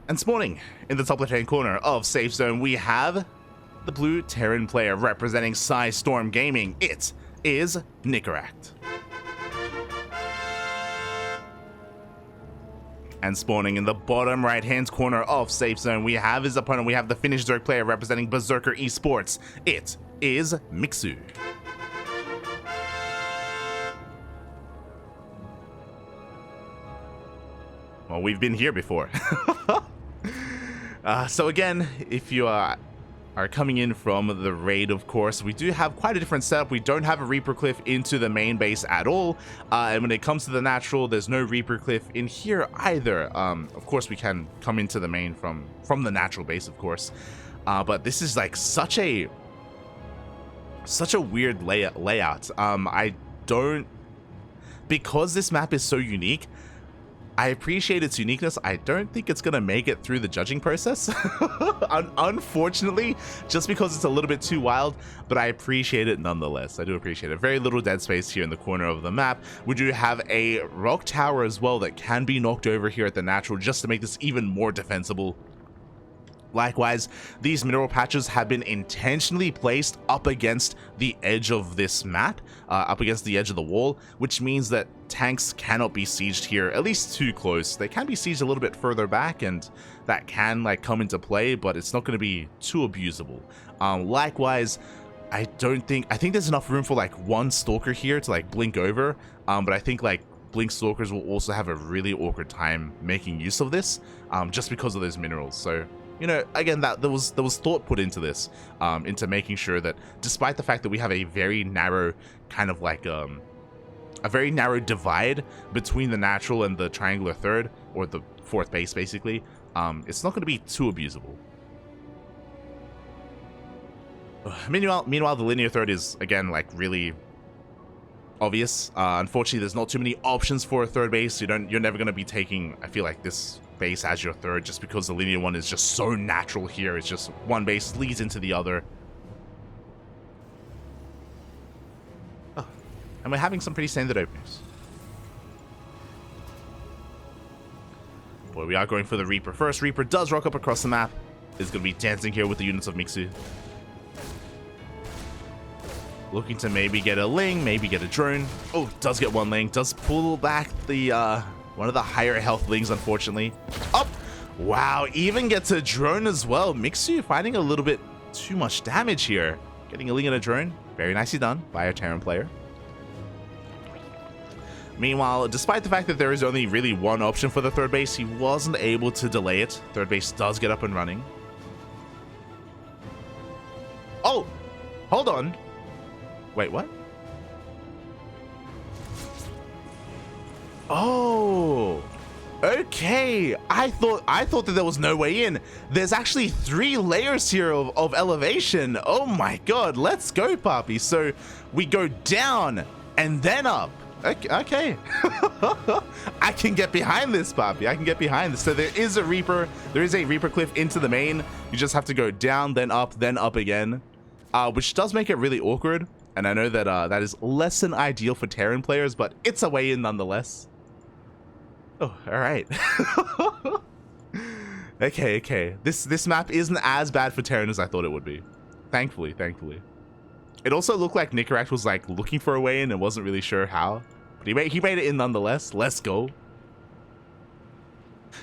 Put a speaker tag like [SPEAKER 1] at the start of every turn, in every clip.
[SPEAKER 1] And spawning in the top left-hand corner of Safe Zone, we have the blue Terran player representing Storm Gaming. It is Nicoract. And spawning in the bottom right-hand corner of Safe Zone, we have his opponent. We have the Finnish Zerg player representing Berserker Esports. It is Mixu. Well, we've been here before. So again, if you are coming in from the raid, of course, we do have quite a different setup. We don't have a Reaper Cliff into the main base at all. And when it comes to the natural, there's no Reaper Cliff in here either. Of course, we can come into the main from the natural base, of course. But this is like such a weird layout. Because this map is so unique, I appreciate its uniqueness. I don't think it's gonna make it through the judging process, unfortunately, just because it's a little bit too wild, but I appreciate it nonetheless. I do appreciate it. Very little dead space here in the corner of the map. We do have a rock tower as well that can be knocked over here at the natural just to make this even more defensible. Likewise, these mineral patches have been intentionally placed up against the edge of this map, up against the edge of the wall, which means that tanks cannot be sieged here, at least too close. They can be sieged a little bit further back, and that can like come into play, but it's not going to be too abusable. Likewise, I think there's enough room for like one stalker here to like blink over, but I think like blink stalkers will also have a really awkward time making use of this, just because of those minerals. So, you know, again, there was thought put into this, into making sure that despite the fact that we have a very narrow kind of like a very narrow divide between the natural and the triangular third, or the fourth base basically, it's not going to be too abusable. Meanwhile, the linear third is again like really obvious. Unfortunately, there's not too many options for a third base. You're never going to be taking, I feel like, this base as your third, just because the linear one is just so natural here. It's just one base leads into the other. Oh, and we're having some pretty standard openers. Boy, we are going for the Reaper first. Reaper does rock up across the map. Is going to be dancing here with the units of Mixu. Looking to maybe get a Ling, maybe get a drone. Oh, does get one Ling. Does pull back the one of the higher health Lings, unfortunately. Up! Wow, even gets a drone as well. Mixu finding a little bit too much damage here. Getting a Ling and a drone. Very nicely done by a Terran player. Meanwhile, despite the fact that there is only really one option for the third base, he wasn't able to delay it. Third base does get up and running. Oh! Hold on. Wait, what? Oh, okay. I thought that there was no way in. There's actually 3 layers here of elevation. Oh my god, let's go, Poppy. So we go down and then up. Okay. I can get behind this, Poppy. I can get behind this. So there is a Reaper cliff into the main. You just have to go down, then up again, which does make it really awkward. And I know that that is less than ideal for Terran players, but it's a way in nonetheless. Oh, all right. Okay. This map isn't as bad for Terran as I thought it would be. Thankfully. It also looked like Nicoract was like looking for a way in and wasn't really sure how, but he made it in nonetheless. Let's go.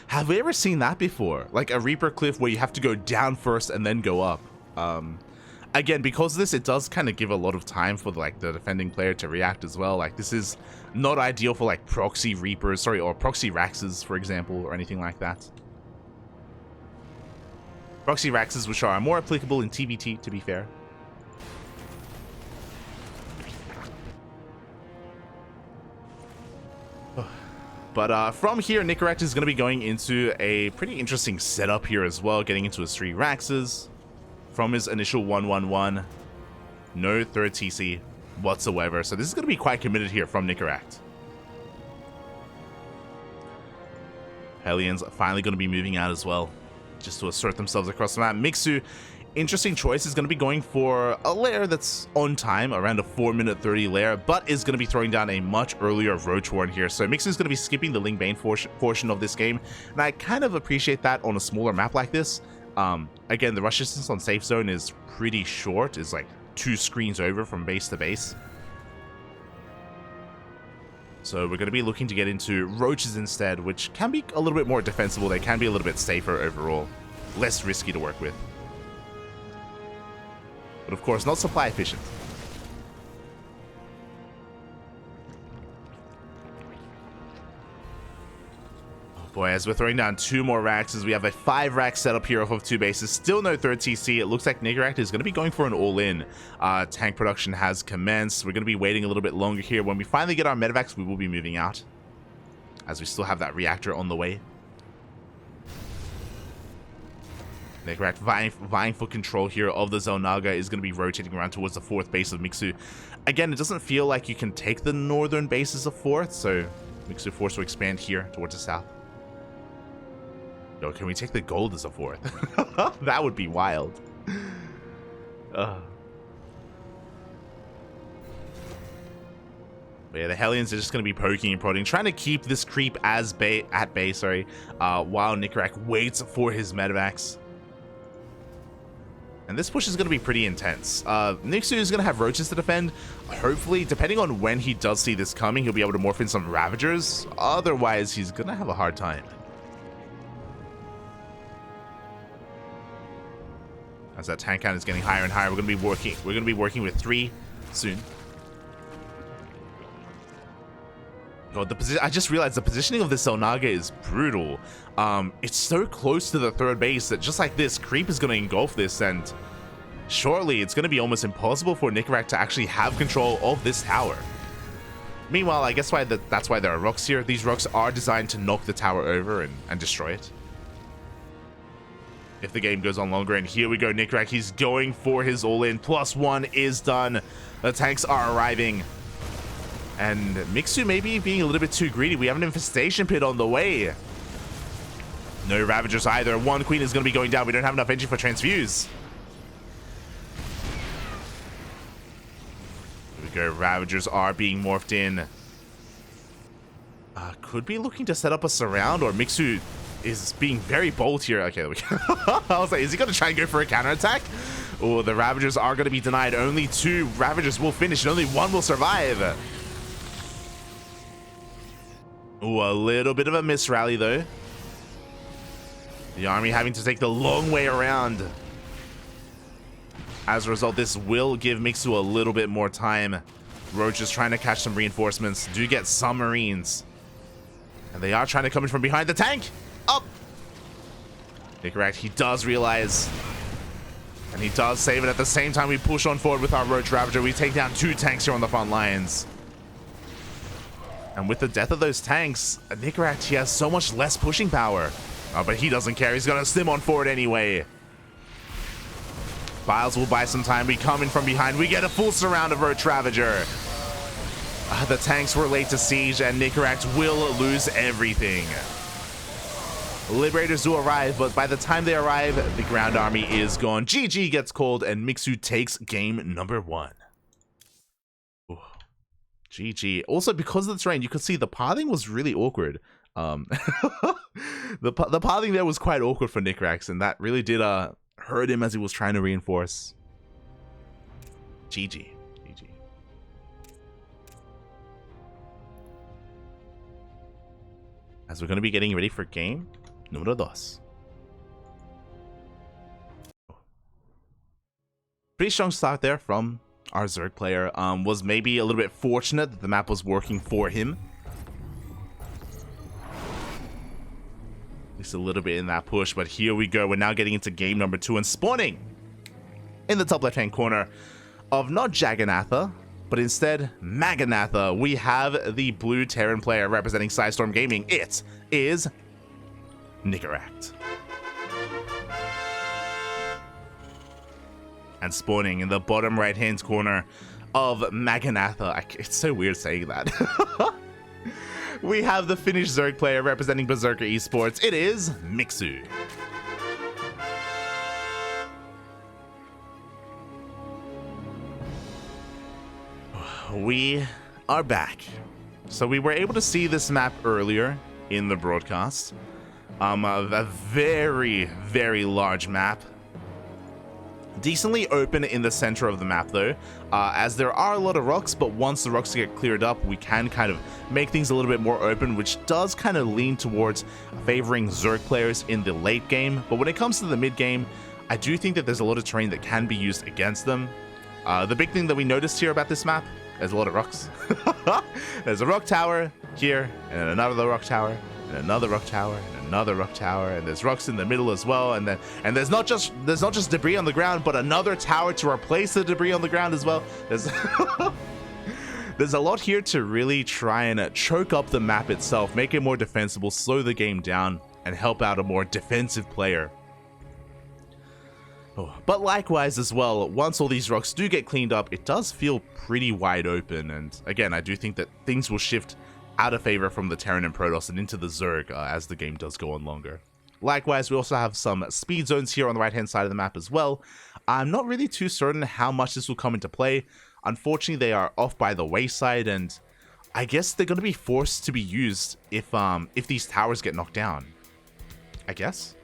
[SPEAKER 1] Have we ever seen that before? Like a Reaper cliff where you have to go down first and then go up. Again, because of this, it does kind of give a lot of time for like the defending player to react as well. Like this is not ideal for like proxy Reapers, or proxy Raxes, for example, or anything like that. Proxy Raxes, which are more applicable in TvT, to be fair. But from here, Nicoract is going to be going into a pretty interesting setup here as well, getting into his 3 Raxes. From his initial 1-1-1, no third TC whatsoever. So this is going to be quite committed here from Nicoract. Hellions finally going to be moving out as well, just to assert themselves across the map. Mixu interesting choice is going to be going for a lair that's on time, around a 4-minute 30 lair, but is going to be throwing down a much earlier Roach Warren here. So Mixu is going to be skipping the Ling Bane portion of this game, and I kind of appreciate that on a smaller map like this. Again, the rush distance on safe zone is pretty short. It's like 2 screens over from base to base. So we're going to be looking to get into Roaches instead, which can be a little bit more defensible. They can be a little bit safer overall, less risky to work with. But of course, not supply efficient. Oh boy, as we're throwing down 2 more racks, as we have a 5-rack setup here off of 2 bases. Still no third TC. It looks like Nicoract is going to be going for an all-in. Tank production has commenced. We're going to be waiting a little bit longer here. When we finally get our medevacs, we will be moving out, as we still have that reactor on the way. Nicoract vying for control here of the Zelnaga is going to be rotating around towards the 4th base of Mixu. Again, it doesn't feel like you can take the northern base as a 4th, so Mixu forced to expand here towards the south. Yo, can we take the gold as a 4th? That would be wild. But yeah, the Hellions are just going to be poking and prodding, trying to keep this creep at bay, while Nicoract waits for his medevacs. And this push is going to be pretty intense. Mixu is going to have Roaches to defend. Hopefully, depending on when he does see this coming, he'll be able to morph in some Ravagers. Otherwise, he's going to have a hard time. As that tank count is getting higher and higher, we're going to be working with 3 soon. God, I just realized the positioning of this Zelnaga is brutal. It's so close to the 3rd base that just like this, creep is going to engulf this, and shortly it's going to be almost impossible for Nicoract to actually have control of this tower. Meanwhile, I guess that's why there are rocks here. These rocks are designed to knock the tower over and destroy it. If the game goes on longer, and here we go, Nicoract, he's going for his all-in. +1 is done. The tanks are arriving. And Mixu maybe being a little bit too greedy. We have an infestation pit on the way. No Ravagers either. 1 Queen is going to be going down. We don't have enough energy for Transfuse. Here we go. Ravagers are being morphed in. Could be looking to set up a surround, or Mixu is being very bold here. Okay, there we go. I was like, is he going to try and go for a counterattack? Oh, the Ravagers are going to be denied. Only 2 Ravagers will finish, and only 1 will survive. Ooh, a little bit of a miss rally though. The army having to take the long way around. As a result, this will give Mixu a little bit more time. Roach is trying to catch some reinforcements. Do get some Marines. And they are trying to come in from behind the tank. Up! Nicoract, he does realize. And he does save it. At the same time, we push on forward with our Roach Ravager. We take down 2 tanks here on the front lines. And with the death of those tanks, Nicoract, he has so much less pushing power. Oh, but he doesn't care. He's going to stim on forward anyway. Biles will buy some time. We come in from behind. We get a full surround of Roach Ravager. The tanks were late to siege, and Nicoract will lose everything. Liberators do arrive, but by the time they arrive, the ground army is gone. GG gets called, and Mixu takes game number 1. GG. Also, because of the terrain, you could see the pathing was really awkward. The pathing there was quite awkward for Nicoract, and that really did hurt him as he was trying to reinforce. GG. GG. As we're going to be getting ready for game número 2. Pretty strong start there from our Zerg player. Was maybe a little bit fortunate that the map was working for him. At least a little bit in that push, but here we go. We're now getting into game number 2 and spawning in the top left-hand corner of not Jagannatha, but instead Maganatha. We have the blue Terran player representing Psystorm Gaming. It is Nicoract. And spawning in the bottom right-hand corner of Maganatha. It's so weird saying that. We have the Finnish Zerg player representing Berserker Esports. It is Mixu. We are back. So we were able to see this map earlier in the broadcast. A very, very large map. Decently open in the center of the map though, as there are a lot of rocks, but once the rocks get cleared up, we can kind of make things a little bit more open, which does kind of lean towards favoring Zerg players in the late game. But when it comes to the mid game, I do think that there's a lot of terrain that can be used against them. The big thing that we noticed here about this map, there's a lot of rocks. There's a rock tower here, and another rock tower, and another rock tower, and another rock tower, and there's rocks in the middle as well. And there's not just debris on the ground, but another tower to replace the debris on the ground as well. There's a lot here to really try and choke up the map itself, make it more defensible, slow the game down, and help out a more defensive player. But likewise as well, once all these rocks do get cleaned up, it does feel pretty wide open. And again, I do think that things will shift out of favor from the Terran and Protoss and into the Zerg as the game does go on longer. Likewise, we also have some speed zones here on the right hand side of the map as well. I'm not really too certain how much this will come into play. Unfortunately, they are off by the wayside, and I guess they're going to be forced to be used if these towers get knocked down, I guess.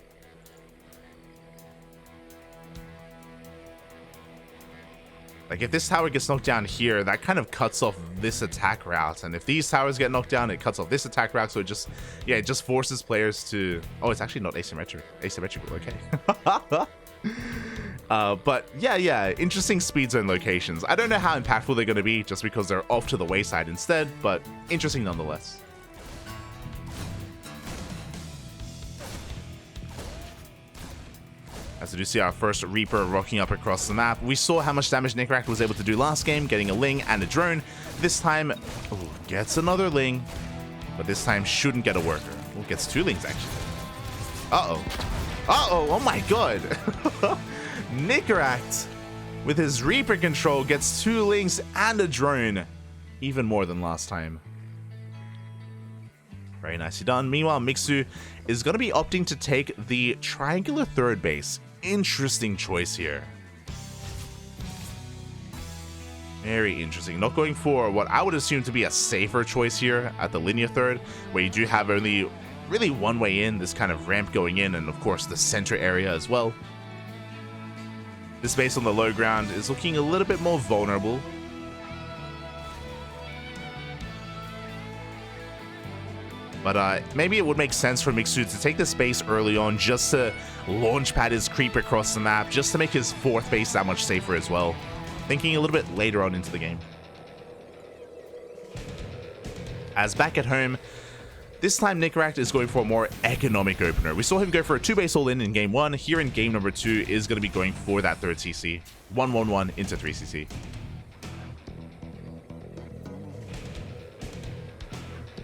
[SPEAKER 1] Like, if this tower gets knocked down here, that kind of cuts off this attack route. And if these towers get knocked down, it cuts off this attack route. So it just forces players to... Oh, it's actually not asymmetrical. Okay. But yeah, interesting speed zone locations. I don't know how impactful they're going to be just because they're off to the wayside instead, but interesting nonetheless. As we do see our first Reaper rocking up across the map. We saw how much damage Nicoract was able to do last game, getting a Ling and a drone. This time, gets another Ling, but this time shouldn't get a worker. Gets two Lings actually. Oh my god. Nicoract, with his Reaper control, gets two Lings and a drone. Even more than last time. Very nicely done. Meanwhile, Mixu is going to be opting to take the triangular third base. Interesting choice here. Very interesting. Not going for what I would assume to be a safer choice here at the linear third, where you do have only really one way in, this kind of ramp going in, and of course the center area as well. This base on the low ground is looking a little bit more vulnerable. But maybe it would make sense for Mixu to take this base early on just to launch pad his creep across the map, just to make his fourth base that much safer as well. Thinking a little bit later on into the game. As back at home, this time Nicoract is going for a more economic opener. We saw him go for a 2-base all-in game 1. Here in game number 2 is going to be going for that third CC. 1-1-1 into 3 CC.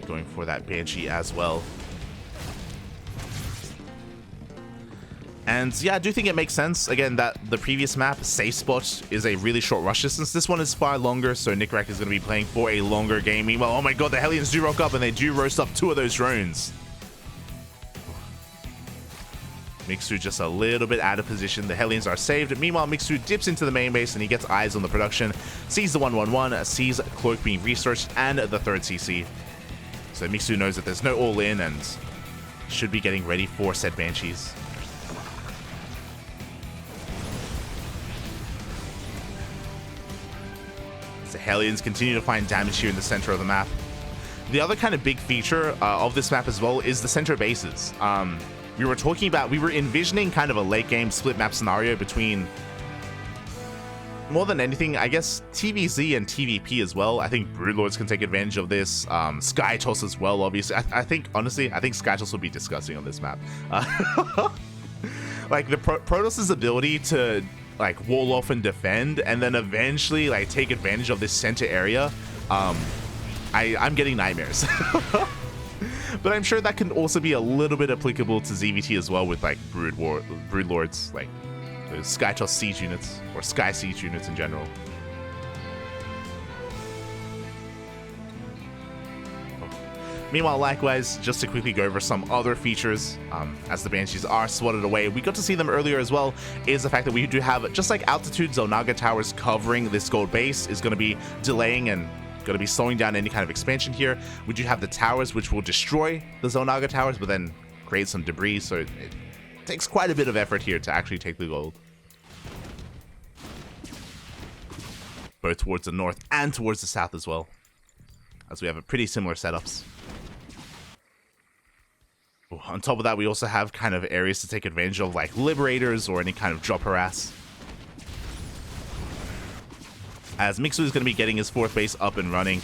[SPEAKER 1] Going for that Banshee as well. And yeah, I do think it makes sense, again, that the previous map, Safe Spot, is a really short rush distance. This one is far longer, so Nicoract is going to be playing for a longer game. Meanwhile, oh my god, the Hellions do rock up, and they do roast up 2 of those drones. Mixu just a little bit out of position. The Hellions are saved. Meanwhile, Mixu dips into the main base, and he gets eyes on the production. Sees the 1-1-1, sees Cloak being researched, and the third CC. So Mixu knows that there's no all-in and should be getting ready for said Banshees. So Hellions continue to find damage here in the center of the map. The other kind of big feature of this map as well is the center bases. We were envisioning kind of a late game split map scenario between, more than anything, I guess, TvZ and TvP as well. I think Broodlords can take advantage of this. Skytoss as well, obviously. I think, honestly, I think Skytoss would be disgusting on this map. Like, the Protoss' ability to, like, wall off and defend, and then eventually, like, take advantage of this center area, I'm getting nightmares. But I'm sure that can also be a little bit applicable to ZVT as well with, like, Broodlords, like, Skytoss siege units, or Sky siege units in general. Meanwhile, likewise, just to quickly go over some other features, as the Banshees are swatted away, we got to see them earlier as well, is the fact that we do have, just like altitude, Zonaga towers covering this gold base is going to be delaying and going to be slowing down any kind of expansion here. We do have the towers, which will destroy the Zonaga towers, but then create some debris, so it takes quite a bit of effort here to actually take the gold. Both towards the north and towards the south as well, as we have a pretty similar setups. On top of that, we also have kind of areas to take advantage of, like Liberators or any kind of drop harass. As Mixu is going to be getting his 4th base up and running.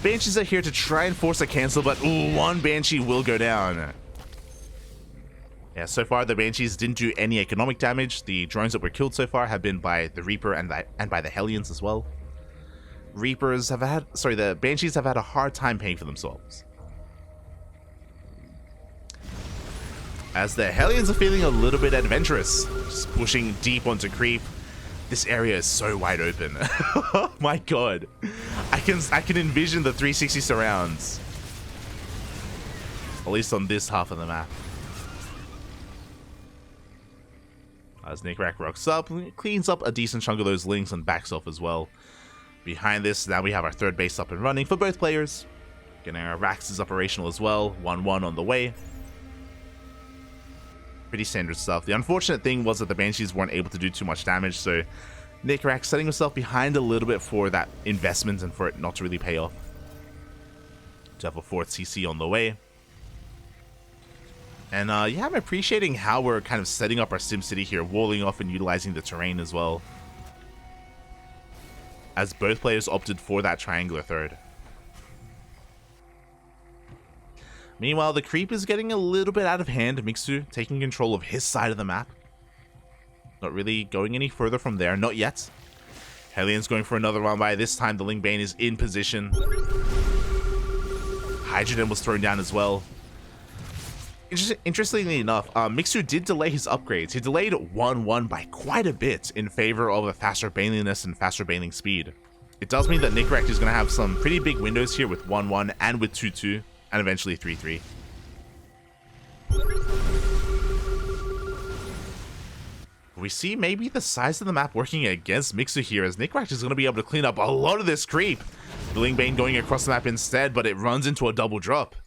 [SPEAKER 1] Banshees are here to try and force a cancel, but one Banshee will go down. Yeah, so far the Banshees didn't do any economic damage. The drones that were killed so far have been by the Reaper and by the Hellions as well. The Banshees have had a hard time paying for themselves, as the Hellions are feeling a little bit adventurous, just pushing deep onto creep. This area is so wide open. Oh my god, I can envision the 360 surrounds, at least on this half of the map. As Nicoract rocks up, cleans up a decent chunk of those links and backs off as well. Behind this, now we have our 3rd base up and running for both players. Getting our Rax is operational as well, 1-1 on the way. Pretty standard stuff. The unfortunate thing was that the Banshees weren't able to do too much damage, so Nicoract setting himself behind a little bit for that investment and for it not to really pay off. To have a 4th CC on the way. And yeah, I'm appreciating how we're kind of setting up our SimCity here, walling off and utilizing the terrain as well, as both players opted for that triangular 3rd. Meanwhile, the creep is getting a little bit out of hand. Mixu taking control of his side of the map. Not really going any further from there, not yet. Hellions going for another round by. This time the Lingbane is in position. Hydrogen was thrown down as well. Interestingly enough, Mixu did delay his upgrades. He delayed 1-1 by quite a bit in favor of a faster baneliness and faster baneling speed. It does mean that Nicoract is going to have some pretty big windows here with 1-1 and with 2-2 and eventually 3-3. We see maybe the size of the map working against Mixu here, as Nicoract is going to be able to clean up a lot of this creep. The Lingbane going across the map instead, but it runs into a double drop.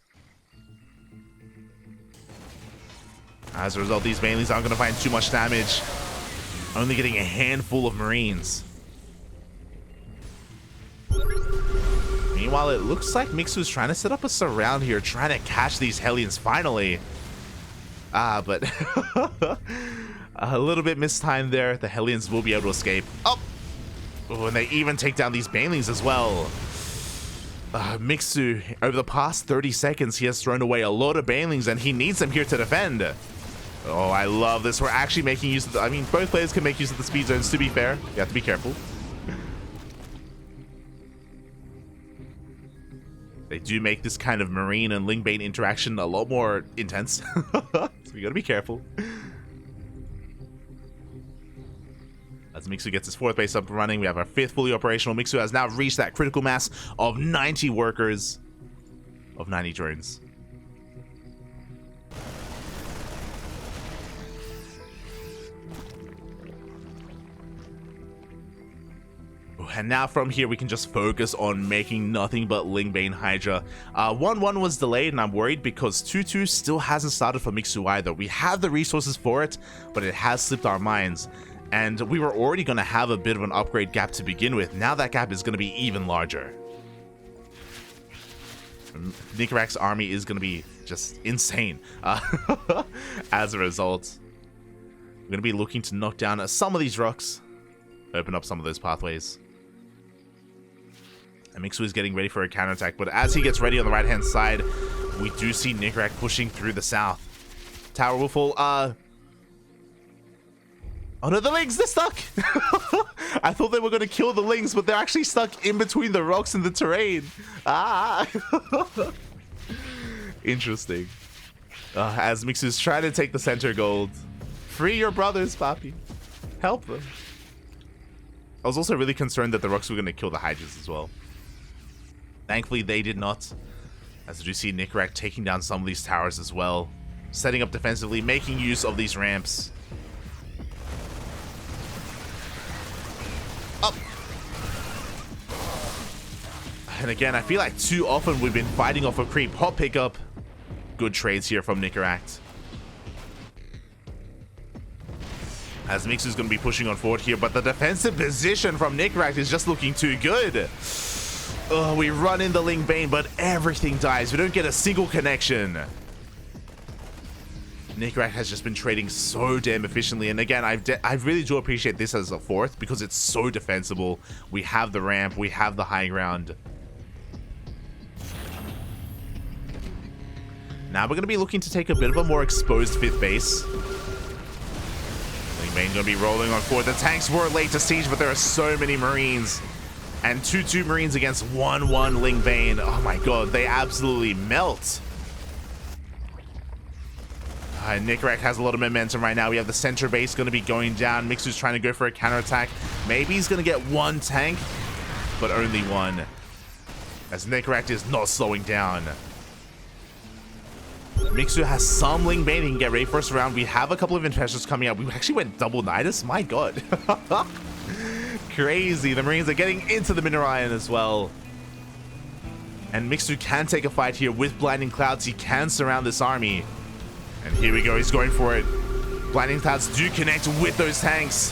[SPEAKER 1] As a result, these Banelings aren't going to find too much damage, only getting a handful of Marines. Meanwhile, it looks like Mixu's trying to set up a surround here, trying to catch these Hellions finally. But a little bit mistimed there. The Hellions will be able to escape. Oh, and they even take down these Banelings as well. Mixu, over the past 30 seconds, he has thrown away a lot of Banelings, and he needs them here to defend. Oh, I love this. We're actually making use of the... I mean, both players can make use of the speed zones, to be fair. You have to be careful. They do make this kind of Marine and Lingbane interaction a lot more intense. So we gotta be careful. As Mixu gets his 4th base up and running, we have our 5th fully operational. Mixu has now reached that critical mass of 90 workers, of 90 drones. And now from here, we can just focus on making nothing but Lingbane Hydra. 1-1 was delayed, and I'm worried because 2-2 still hasn't started for Mixu either. We have the resources for it, but it has slipped our minds. And we were already going to have a bit of an upgrade gap to begin with. Now that gap is going to be even larger. Nicoract's army is going to be just insane. As a result, we're going to be looking to knock down some of these rocks, open up some of those pathways. And Mixu is getting ready for a counterattack, but as he gets ready on the right-hand side, we do see Nicoract pushing through the south. Tower will fall. Oh no, the Lings, they're stuck! I thought they were going to kill the Lings, but they're actually stuck in between the rocks and the terrain. Interesting. As Mixu's trying to take the center gold. Free your brothers, Papi. Help them. I was also really concerned that the rocks were going to kill the Hydras as well. Thankfully, they did not. As you see Nicoract taking down some of these towers as well. Setting up defensively, making use of these ramps. Up! And again, I feel like too often we've been fighting off a creep. Hot pickup. Good trades here from Nicoract. As Mixu's going to be pushing on forward here, but the defensive position from Nicoract is just looking too good. Oh, we run in the Ling Bane, but everything dies. We don't get a single connection. Nicoract has just been trading so damn efficiently, and again, I really do appreciate this as a fourth because it's so defensible. We have the ramp, we have the high ground. Now we're going to be looking to take a bit of a more exposed fifth base. Ling Bane going to be rolling on forward. The tanks were late to siege, but there are so many Marines. And 2-2 Marines against 1-1 Ling Bane. Oh my god, they absolutely melt. Nicoract has a lot of momentum right now. We have the center base going to be going down. Mixu's trying to go for a counterattack. Maybe he's going to get one tank, but only one. As Nicoract is not slowing down. Mixu has some Ling Bane. He can get ready first round. We have a couple of infestors coming out. We actually went double Nidus. My god. Crazy. The Marines are getting into the Mineral Iron as well. And Mixu can take a fight here with Blinding Clouds. He can surround this army. And here we go, he's going for it. Blinding Clouds do connect with those tanks.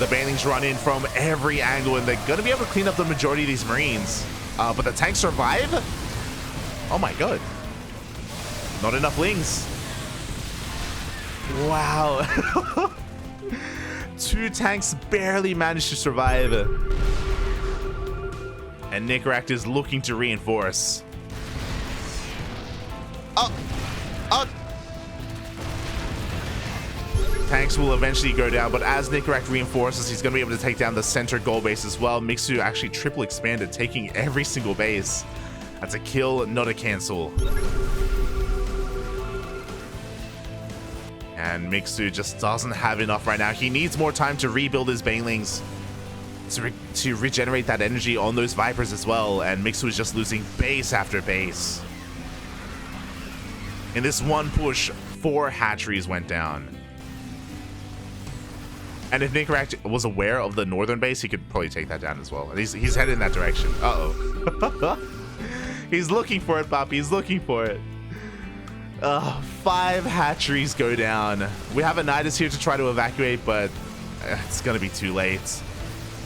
[SPEAKER 1] The Banelings run in from every angle, and they're going to be able to clean up the majority of these Marines. But the tanks survive? Oh my god. Not enough Lings. Wow. 2 tanks barely managed to survive. And Nicoract is looking to reinforce. Oh! Oh! Tanks will eventually go down, but as Nicoract reinforces, he's going to be able to take down the center goal base as well. Mixu actually triple expanded, taking every single base. That's a kill, not a cancel. And Mixu just doesn't have enough right now. He needs more time to rebuild his Banelings, to regenerate that energy on those Vipers as well. And Mixu is just losing base after base. In this one push, 4 hatcheries went down. And if Nicoract was aware of the northern base, he could probably take that down as well. And he's headed in that direction. Uh-oh. He's looking for it, Poppy. He's looking for it. 5 hatcheries go down. We have a Nidus here to try to evacuate, but it's going to be too late.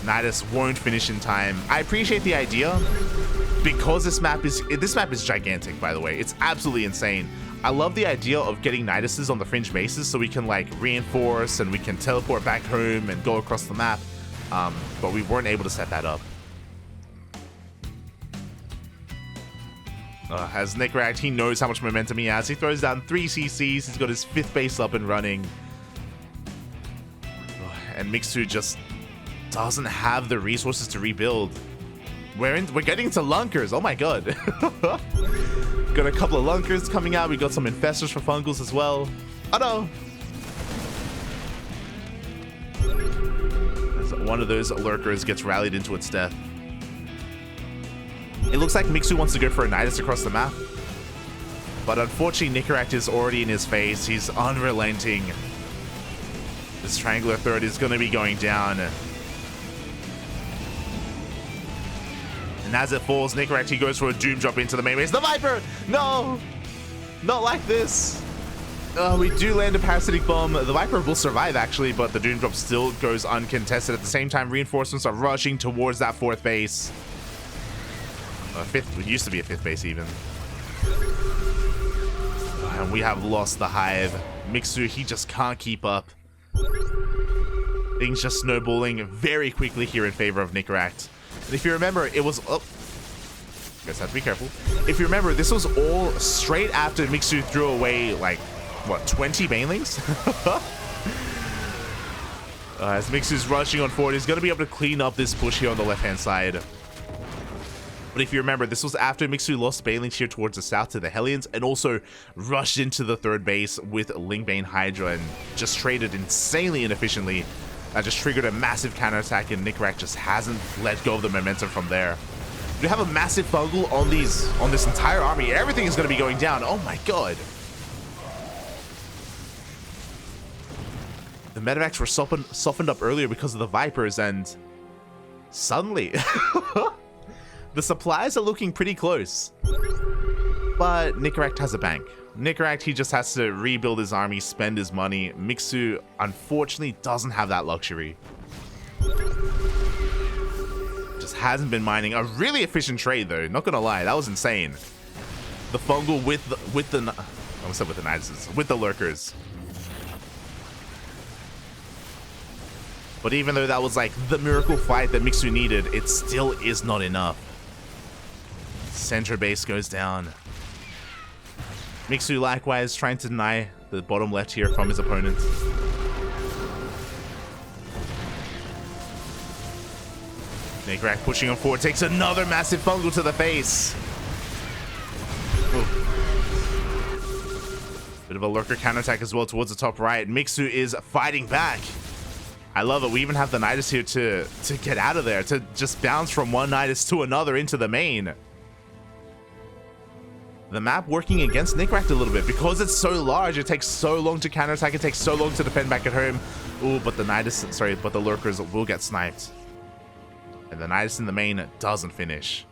[SPEAKER 1] Nidus won't finish in time. I appreciate the idea because this map is gigantic, by the way. It's absolutely insane. I love the idea of getting Niduses on the fringe bases so we can like reinforce and we can teleport back home and go across the map. But we weren't able to set that up. As Nicoract, he knows how much momentum he has. He throws down 3 CCs. He's got his 5th base up and running. And Mixu just doesn't have the resources to rebuild. We're getting to Lunkers. Oh my god. Got a couple of Lunkers coming out. We got some Infestors for Fungals as well. Oh no. As one of those Lurkers gets rallied into its death. It looks like Mixu wants to go for a Nidus across the map. But unfortunately, Nicoract is already in his face. He's unrelenting. This triangular third is going to be going down. And as it falls, Nicoract, he goes for a Doom Drop into the main base. The Viper! No! Not like this. We do land a Parasitic Bomb. The Viper will survive, actually, but the Doom Drop still goes uncontested. At the same time, reinforcements are rushing towards that 4th base. 5th, it used to be a 5th base even. And we have lost the Hive. Mixu, he just can't keep up. Things just snowballing very quickly here in favor of Nicoract. And if you remember, it was... Oh, guess I have to be careful. If you remember, this was all straight after Mixu threw away, like, what, 20 Banelings? As Mixu's rushing on forward, he's going to be able to clean up this push here on the left-hand side. But if you remember, this was after Mixu lost Banelings here towards the south to the Hellions and also rushed into the 3rd base with Ling Bane Hydra and just traded insanely inefficiently. That just triggered a massive counterattack, and Nicoract just hasn't let go of the momentum from there. We have a massive fungal on this entire army. Everything is going to be going down. Oh my god. The medevacs were softened up earlier because of the Vipers, and suddenly the supplies are looking pretty close. But Nicoract has a bank. Nicoract, he just has to rebuild his army, spend his money. Mixu, unfortunately, doesn't have that luxury. Just hasn't been mining. A really efficient trade, though. Not gonna lie, that was insane. The fungal with the I almost said with the Niduses, with the lurkers. But even though that was like the miracle fight that Mixu needed, it still is not enough. Center base goes down. Mixu likewise trying to deny the bottom left here from his opponent. Nicoract pushing him forward, takes another massive fungal to the face. Ooh. Bit of a lurker counterattack as well towards the top right. Mixu is fighting back. I love it. We even have the Nidus here to get out of there, to just bounce from one Nidus to another into the main. The map working against Nicoract a little bit because it's so large. It takes so long to counterattack. It takes so long to defend back at home. Ooh, but the Nidus, sorry, but the lurkers will get sniped. And the Nidus in the main doesn't finish.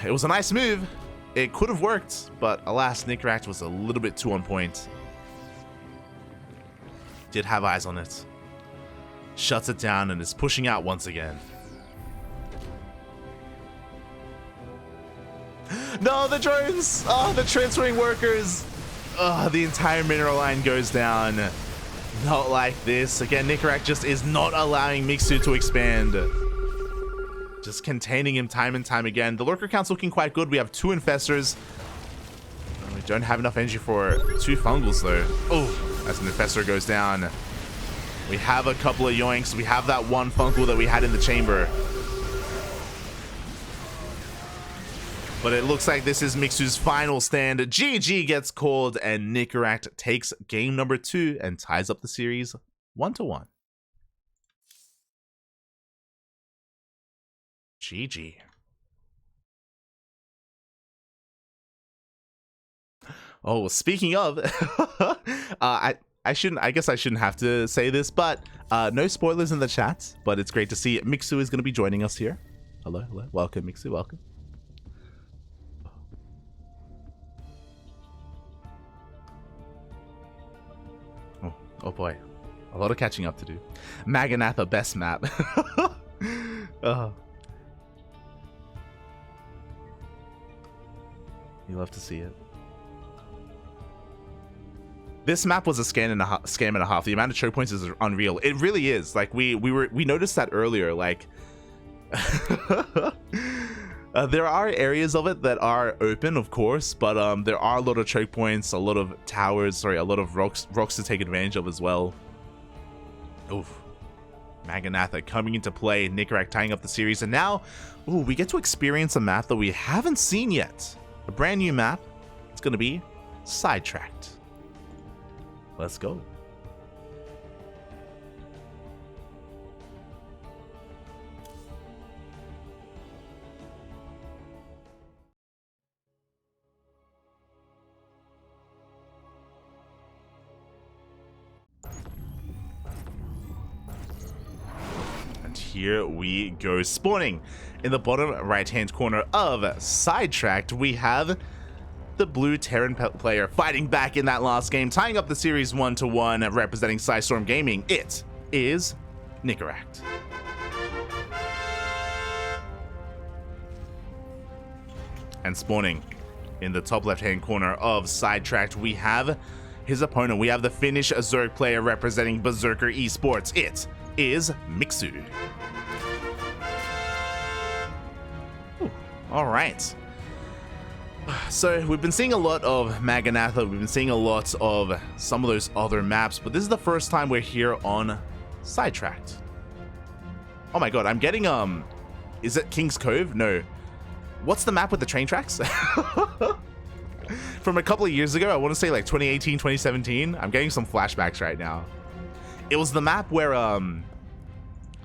[SPEAKER 1] It was a nice move. It could have worked, but alas, Nicoract was a little bit too on point. Did have eyes on it. Shuts it down and is pushing out once again. No, the drones! Oh, the transferring workers! Oh, the entire mineral line goes down. Not like this. Again, Nicoract just is not allowing Mixu to expand. Just containing him time and time again. The lurker count's looking quite good. We have 2 infestors. We don't have enough energy for 2 fungals though. Oh, as an infestor goes down. We have a couple of yoinks. We have that one fungal that we had in the chamber. But it looks like this is Mixu's final stand. GG gets called and Nicoract takes game number 2 and ties up the series 1-1. GG. Oh, speaking of, I guess I shouldn't have to say this, but no spoilers in the chat, but it's great to see Mixu is going to be joining us here. Hello, hello. Welcome, Mixu. Welcome. Oh boy. A lot of catching up to do. Maganatha best map. You love to see it. This map was a scam and a half. The amount of choke points is unreal. It really is. Like we noticed that earlier. Like there are areas of it that are open, of course, but there are a lot of choke points, a lot of towers, sorry, a lot of rocks to take advantage of as well. Oof. Maganatha coming into play, Nicoract tying up the series, and now, ooh, we get to experience a map that we haven't seen yet. A brand new map. It's gonna be Sidetracked. Let's go. And here we go. Spawning in the bottom right-hand corner of Sidetracked, we have the blue Terran player fighting back in that last game, tying up the series 1-1, representing Psystorm Gaming. It is Nicoract. And spawning in the top left-hand corner of Sidetracked, we have his opponent. We have the Finnish Zerg player representing Berserker Esports. It is Mixu. All right. So we've been seeing a lot of Maganatha, we've been seeing a lot of some of those other maps, but this is the first time we're here on Sidetracked. Oh my god, I'm getting, is it King's Cove? No. What's the map with the train tracks? From a couple of years ago, I want to say like 2018, 2017. I'm getting some flashbacks right now. It was the map where,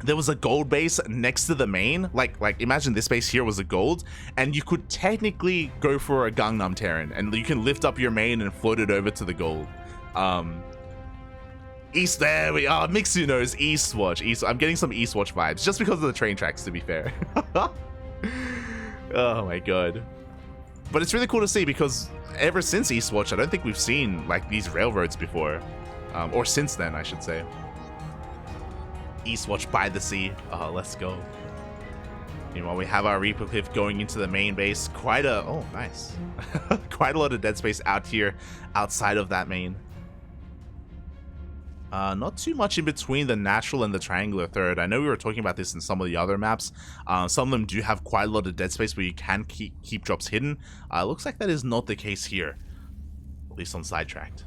[SPEAKER 1] there was a gold base next to the main. Like imagine this base here was a gold, and you could technically go for a Gangnam Terran, and you can lift up your main and float it over to the gold. East, there we are. Mixu knows Eastwatch. I'm getting some Eastwatch vibes just because of the train tracks, to be fair. Oh my god. But it's really cool to see, because ever since Eastwatch, I don't think we've seen like these railroads before, or since then, I should say. Eastwatch by the sea. Oh, let's go. Meanwhile, we have our Reaper Cliff going into the main base. Oh, nice. Quite a lot of dead space out here, outside of that main. Not too much in between the natural and the triangular third. I know we were talking about this in some of the other maps. Some of them do have quite a lot of dead space where you can keep drops hidden. Looks like that is not the case here, at least on Sidetracked.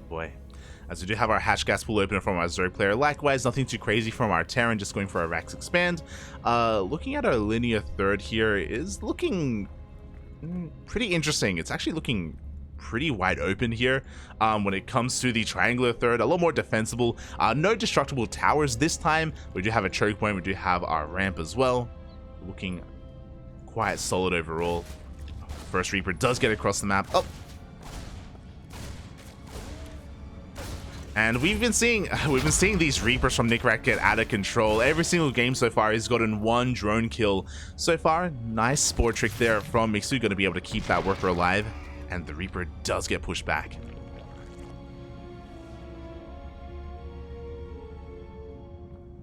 [SPEAKER 1] Boy, as we do have our hatch gas pool open from our Zerg player. Likewise, nothing too crazy from our Terran, just going for a Rex expand. Looking at our linear third here is looking pretty interesting. It's actually looking pretty wide open here. When it comes to the triangular third, a lot more defensible. No destructible towers this time. We do have a choke point. We do have our ramp as well. Looking quite solid overall. First Reaper does get across the map. Oh. And we've been seeing these Reapers from Nicoract get out of control. Every single game so far, he's gotten one drone kill so far. Nice spore trick there from Mixu, going to be able to keep that worker alive, and the Reaper does get pushed back.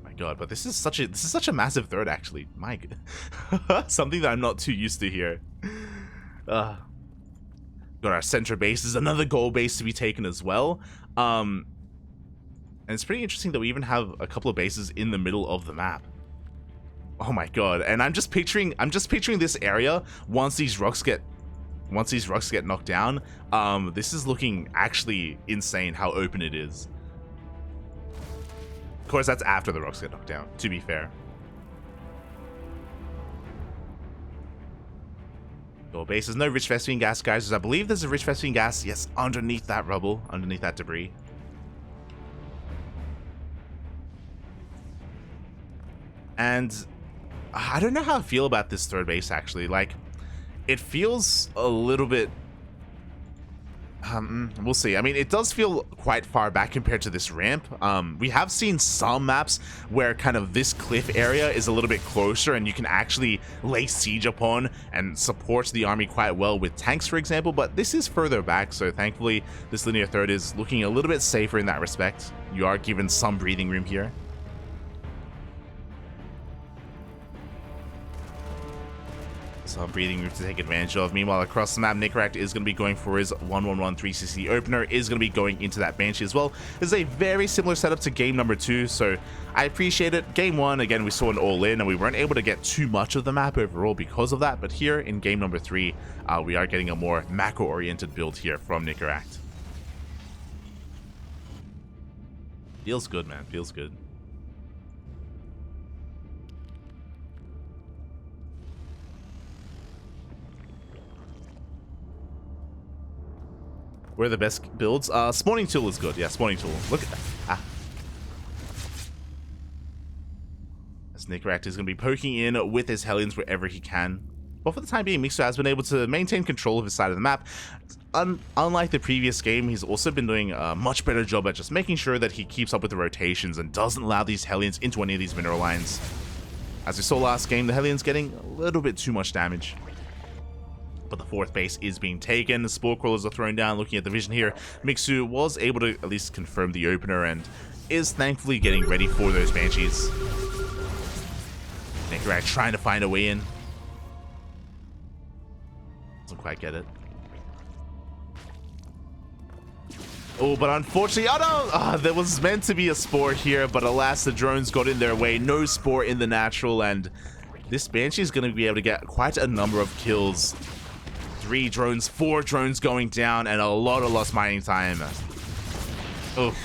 [SPEAKER 1] My God, but this is such a massive third, actually. My God. Something that I'm not too used to here. Got our center base. Is another goal base to be taken as well. And it's pretty interesting that we even have a couple of bases in the middle of the map. Oh my god. And I'm just picturing this area once these rocks get knocked down. This is looking actually insane how open it is. Of course, that's after the rocks get knocked down, to be fair. Gold bases, no rich Vespene gas, guys. I believe there's a rich Vespene gas, yes, underneath that rubble, underneath that debris. And I don't know how I feel about this third base, actually. Like, it feels a little bit... we'll see. I mean, it does feel quite far back compared to this ramp. We have seen some maps where kind of this cliff area is a little bit closer and you can actually lay siege upon and support the army quite well with tanks, for example, but this is further back, so thankfully this linear third is looking a little bit safer in that respect. You are given some breathing room here. Some breathing room to take advantage of. Meanwhile, across the map, Nicoract is going to be going for his 111 360 opener, is going to be going into that Banshee as well. This is a very similar setup to game number 2, so I appreciate it. Game 1, again, we saw an all-in, and we weren't able to get too much of the map overall because of that, but here in game number 3, we are getting a more macro-oriented build here from Nicoract. Feels good, man. Feels good. Where are the best builds? Spawning tool is good. Yeah, spawning tool. Look at that. As Nicoract is going to be poking in with his Hellions wherever he can. But for the time being, Mixu has been able to maintain control of his side of the map. Unlike the previous game, he's also been doing a much better job at just making sure that he keeps up with the rotations and doesn't allow these Hellions into any of these mineral lines. As we saw last game, the Hellions getting a little bit too much damage. But the fourth base is being taken. The spore crawlers are thrown down. Looking at the vision here, Mixu was able to at least confirm the opener and is thankfully getting ready for those Banshees. Nicoract trying to find a way in. Doesn't quite get it. Oh, but unfortunately, oh no! There was meant to be a spore here, but alas, the drones got in their way. No spore in the natural, and this Banshee is going to be able to get quite a number of kills. 3 drones, 4 drones going down, and a lot of lost mining time. Oof.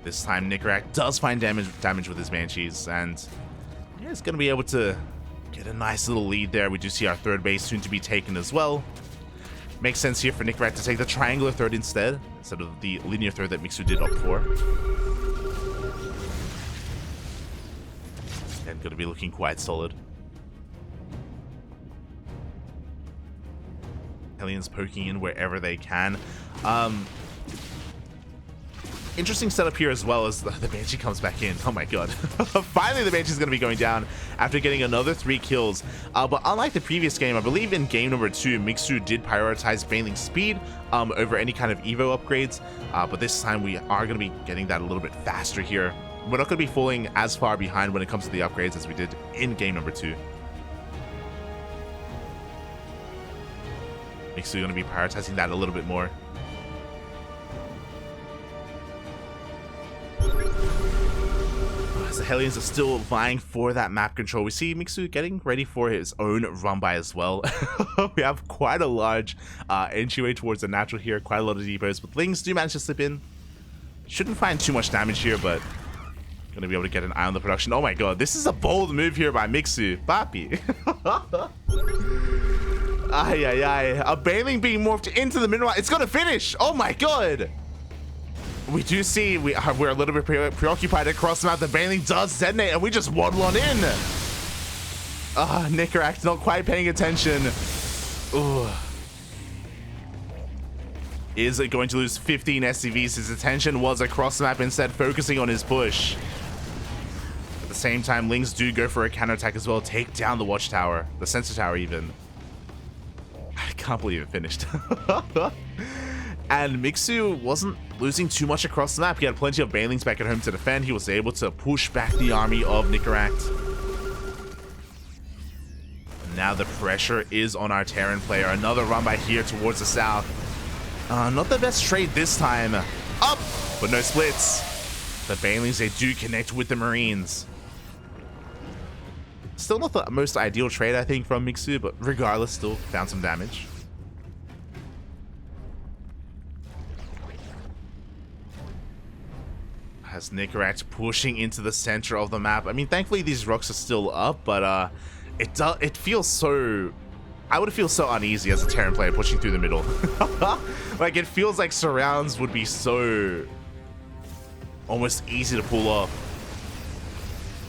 [SPEAKER 1] This time, Nicoract does find damage with his Banshees, and he's going to be able to get a nice little lead there. We do see our third base soon to be taken as well. Makes sense here for Nicoract to take the triangular third instead of the linear third that Mixu did opt for. And going to be looking quite solid. Hellions poking in wherever they can. Interesting setup here as well as the Banshee comes back in. Oh my god. Finally the Banshee's going to be going down after getting another 3 kills. But unlike the previous game, I believe in game number 2, Mixu did prioritize Baneling speed over any kind of Evo upgrades. But this time we are going to be getting that a little bit faster here. We're not going to be falling as far behind when it comes to the upgrades as we did in game number 2. Mixu going to be prioritizing that a little bit more. As the Hellions are still vying for that map control, we see Mixu getting ready for his own run by as well. We have quite a large entryway towards the natural here, quite a lot of depots, but Lings do manage to slip in. Shouldn't find too much damage here, but gonna be able to get an eye on the production. Oh my god, this is a bold move here by Mixu. Papi. Ay, ay, ay. A Baneling being morphed into the mineral. It's gonna finish. Oh my god. We do see we're a little bit preoccupied across the map. The Baneling does detonate, and we just waddle on in. Nicoract not quite paying attention. Ooh. Is it going to lose 15 SCVs? His attention was across the map, instead focusing on his push. At the same time, Lings do go for a counterattack as well, take down the watchtower, the sensor tower even. I can't believe it finished. And Mixu wasn't losing too much across the map. He had plenty of Banelings back at home to defend. He was able to push back the army of Nicoract. Now the pressure is on our Terran player. Another run by here towards the south. Not the best trade this time. Up, but no splits. The Banelings, they do connect with the Marines. Still not the most ideal trade, I think, from Mixu, but regardless, still found some damage. As Nicoract pushing into the center of the map. I mean, thankfully these rocks are still up, but it feels so... I would feel so uneasy as a Terran player pushing through the middle. Like, it feels like surrounds would be so almost easy to pull off.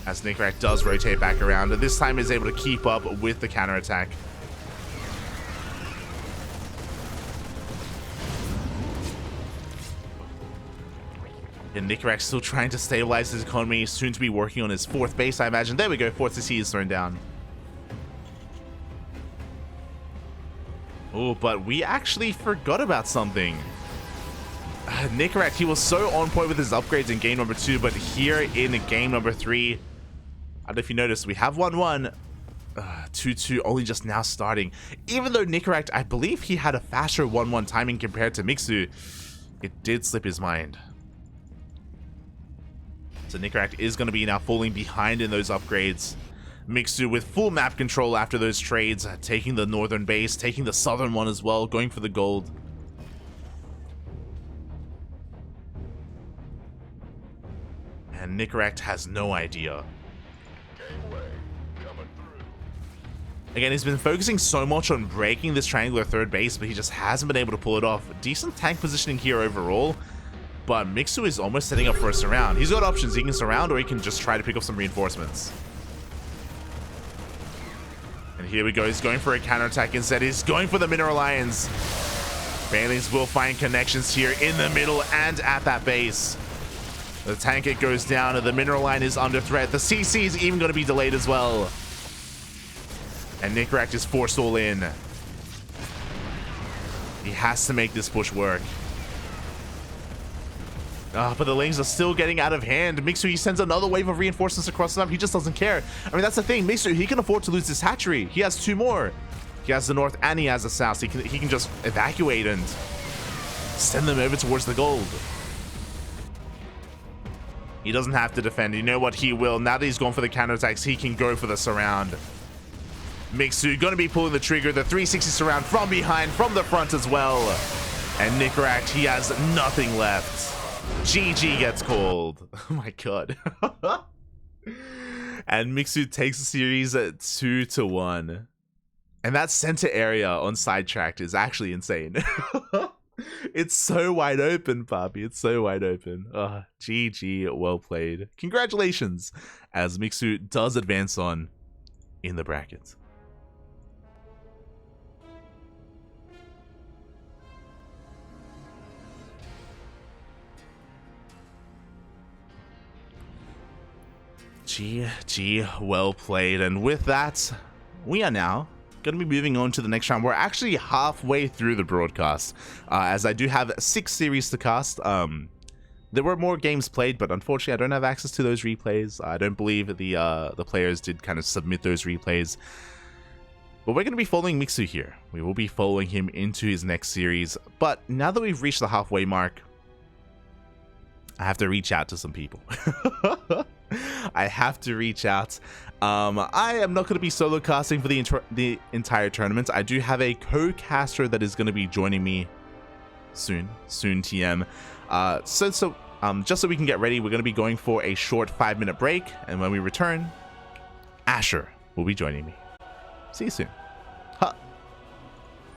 [SPEAKER 1] As Nicoract does rotate back around, and this time is able to keep up with the counterattack. And Nicoract still trying to stabilize his economy, soon to be working on his 4th base, I imagine. There we go, 4th CC is thrown down. Oh, but we actually forgot about something. Nicoract, he was so on point with his upgrades in game number 2, but here in game number 3, I don't know if you noticed, we have 1-1. 2-2 only just now starting. Even though Nicoract, I believe he had a faster 1-1 timing compared to Mixu, it did slip his mind. So Nicoract is going to be now falling behind in those upgrades. Mixu with full map control after those trades, taking the northern base, taking the southern one as well, going for the gold. And Nicoract has no idea. Again, he's been focusing so much on breaking this triangular 3rd base, but he just hasn't been able to pull it off. Decent tank positioning here overall. But Mixu is almost setting up for a surround. He's got options. He can surround, or he can just try to pick up some reinforcements. And here we go. He's going for a counterattack instead. He's going for the Mineral Lions. Banelings will find connections here in the middle and at that base. The tank, it goes down, and the Mineral Line is under threat. The CC is even going to be delayed as well. And Nicoract is forced all in. He has to make this push work. But the Lings are still getting out of hand. Mixu, he sends another wave of reinforcements across the map. He just doesn't care. I mean, that's the thing. Mixu, he can afford to lose this hatchery. He has 2 more. He has the north and he has the south. So he can just evacuate and send them over towards the gold. He doesn't have to defend. You know what? He will. Now that he's gone for the counterattacks, he can go for the surround. Mixu going to be pulling the trigger. The 360 surround from behind, from the front as well. And Nicoract, he has nothing left. GG gets called. Oh my god. And Mixu takes the series at 2-1. And that center area on Sidetracked is actually insane. It's so wide open, Poppy. It's so wide open. GG, well played. Congratulations, as Mixu does advance on in the bracket. GG, well played. And with that, we are now going to be moving on to the next round. We're actually halfway through the broadcast, as I do have 6 series to cast. There were more games played, but unfortunately I don't have access to those replays. I don't believe the players did kind of submit those replays. But we're going to be following Mixu here. We will be following him into his next series. But now that we've reached the halfway mark, I have to reach out to some people. I have to reach out. I am not going to be solo casting for the entire tournament. I do have a co-caster that is going to be joining me soon TM. Just so we can get ready, we're going to be going for a short 5-minute break, and when we return, Asher will be joining me. See you soon.